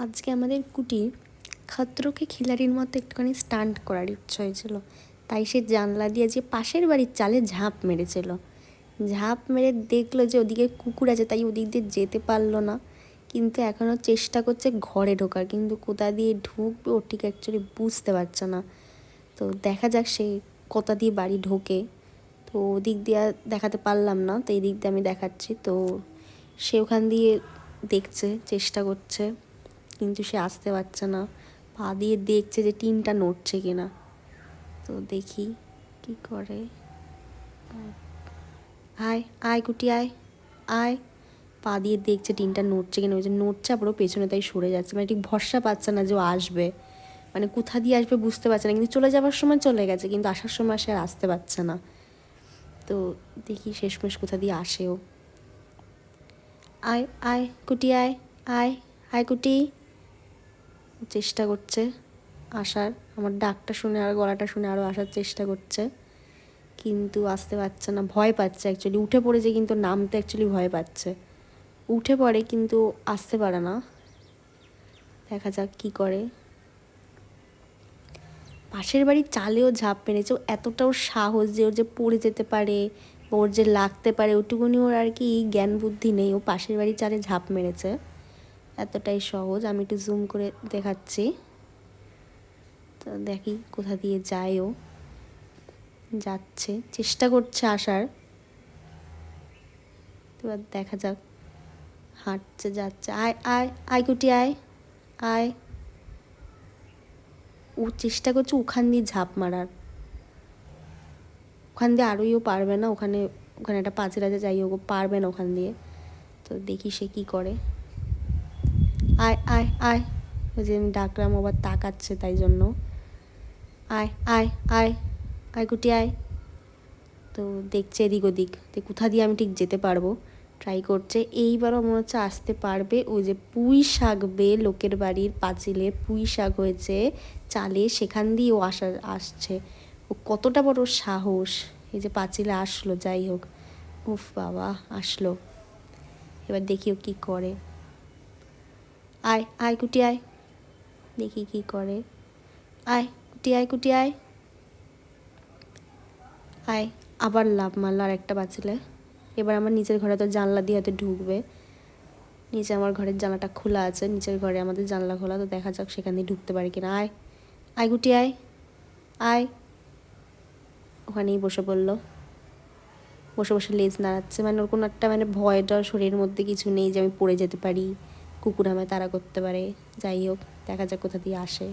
আজকে আমাদের কুটির খতরোকে খিলাড়ির মতো একটুখানি স্টান্ট করার ইচ্ছা হয়েছিল, তাই সে জানলা দিয়ে যে পাশের বাড়ির চালে ঝাঁপ মেরেছিল। ঝাঁপ মেরে দেখলো যে ওদিকে কুকুর আছে, তাই ওদিক দিয়ে যেতে পারলো না, কিন্তু এখনও চেষ্টা করছে ঘরে ঢোকার, কিন্তু কোথা দিয়ে ঢুকবে ও ঠিক অ্যাকচুয়ালি বুঝতে পারছে না। তো দেখা যাক সে কোথা দিয়ে বাড়ি ঢোকে। তো ওদিক দিয়ে দেখাতে পারলাম না, তো এই দিক দিয়ে আমি দেখাচ্ছি। তো সে ওখান দিয়ে দেখছে, চেষ্টা করছে, কিন্তু সে আসতে পারছে না। পা দিয়ে দেখছে যে টিনটা নড়ছে কিনা। তো দেখি কি করে। আয় আয় কুটি আয় আয়। পা দিয়ে দেখছে টিনটা নড়ছে কিনা, ওই যে নড়ছে, আবারও পেছনে তাই সরে যাচ্ছে, মানে ঠিক ভরসা পাচ্ছে না যে ও আসবে, মানে কোথা দিয়ে আসবে বুঝতে পারছে না। কিন্তু চলে যাওয়ার সময় চলে গেছে, কিন্তু আসার সময় সে আর আসতে পারছে না। তো দেখি শেষমেশ কোথা দিয়ে আসেও। আয় আয় কুটি আয় আয় আয় কুটি। চেষ্টা করছে আসার, আমার ডাকটা শুনে আর গলাটা শুনে আরও আসার চেষ্টা করছে, কিন্তু আসতে পারছে না, ভয় পাচ্ছে অ্যাকচুয়ালি। উঠে পড়েছে কিন্তু নামতে অ্যাকচুয়ালি ভয় পাচ্ছে। উঠে পড়ে কিন্তু আসতে পারে না। দেখা যাক কি করে। পাশের বাড়ির চালেও ঝাঁপ মেরেছে, এতটাও সাহস যে ওর যে পড়ে যেতে পারে, ওর যে লাগতে পারে, ওটুকুনি ওর আর কি জ্ঞান বুদ্ধি নেই। ও পাশের বাড়ির চালে ঝাঁপ মেরেছে, এতটাই সহজ। আমি একটু জুম করে দেখাচ্ছি। তো দেখি কোথা দিয়ে যায় ও। যাচ্ছে, চেষ্টা করছে আসার, এবার দেখা যাক। হাঁটছে, যাচ্ছে। আয় আয় আয় কুটি আয় আয়। ও চেষ্টা করছে ওখান দিয়ে ঝাঁপ মারার, ওখান দিয়ে আরোই ও পারবে না। ওখানে ওখানে একটা পাঁচিল আছে, যাই হোক ও পারবে না ওখান দিয়ে। তো দেখি সে কী করে। আয় আয় আয়। ওই যে আমি ডাকলাম, আবার তাকাচ্ছে, তাই জন্য। আয় আয় আয় আয় কুটি আয়। তো দেখছে এদিক ওদিক, তো কোথা দিয়ে আমি ঠিক যেতে পারবো ট্রাই করছে। এইবারও মনে হচ্ছে আসতে পারবে। ওই যে পুঁই শাক লোকের বাড়ির পাঁচিলে পুঁই শাক হয়েছে চালে, সেখান দিয়ে ও আসছে। ও কতটা বড় সাহস, এই যে পাঁচিলে আসলো, যাই হোক। উফ বাবা, আসলো। এবার দেখি ও কী করে। আয় আয় কুটি আয়। দেখি কি করে। আয় কুটি আয় কুটি আয় আয়। আবার লাফ মারলো আর একটা পাঁচিলে। এবার আমার নিচের ঘরে তো জানলা দিয়ে হয়তো ঢুকবে। নিচে আমার ঘরের জানলাটা খোলা আছে, নিচের ঘরে আমাদের জানলা খোলা, তো দেখা যাক সেখান দিয়ে ঢুকতে পারি কিনা। আয় আয় গুটি আয় আয়। ওখানেই বসে পড়লো, বসে বসে লেজ নাড়াচ্ছে, মানে ওর কোনো একটা মানে ভয়টা শরীরের মধ্যে কিছু নেই যে আমি পড়ে যেতে পারি, কুকুর আমায় তাড়া করতে পারে। যাই হোক, দেখা যাক কোথা দিয়ে আসে।